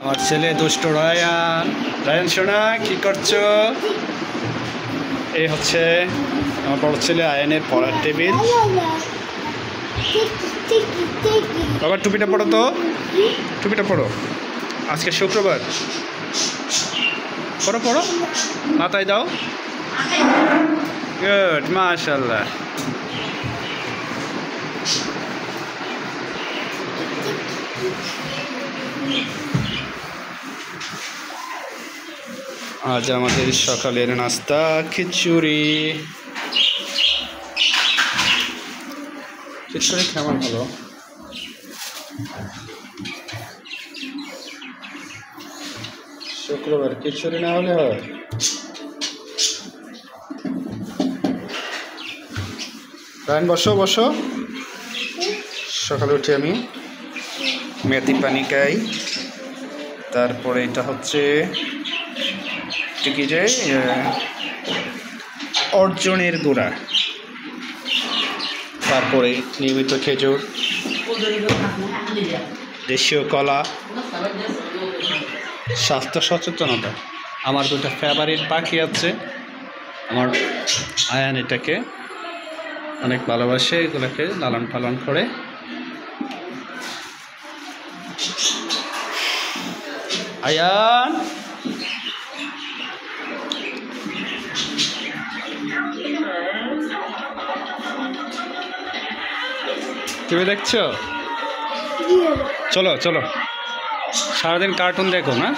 আমার ছেলে দুষ্ট রায়ান। রায়ান সোনা কি করছো? এই হচ্ছে আমার বড় ছেলে আয়ানের পড়ার টেবিল। বাবা টুপিটা পড়ো তো, টুপিটা পড়ো, আজকে শুক্রবার। পড়ো পড়ো, মাথায় দাও। গুড, মাশাআল্লাহ। আজ আমাদের সকালের নাস্তা খিচুড়ি। খিচুড়ি কেমন হলো? শুক্রবার খিচুড়ি না হলে হয়? রায়ন বসো বসো। সকালে উঠে আমি মেথি পানি খাই, তারপরে এটা হচ্ছে কি যে অর্জনের গুঁড়া, তারপরে নিয়মিত খেজুর, দেশীয় কলা। স্বাস্থ্য সচেতনতা। আমার দুটা ফেভারিট পাখি আছে, আমার আয়ান এটাকে অনেক ভালোবাসে, এগুলোকে লালন পালন করে। আয়ান টিভি দেখছো? চলো চলো, সারাদিন কার্টুন দেখো না?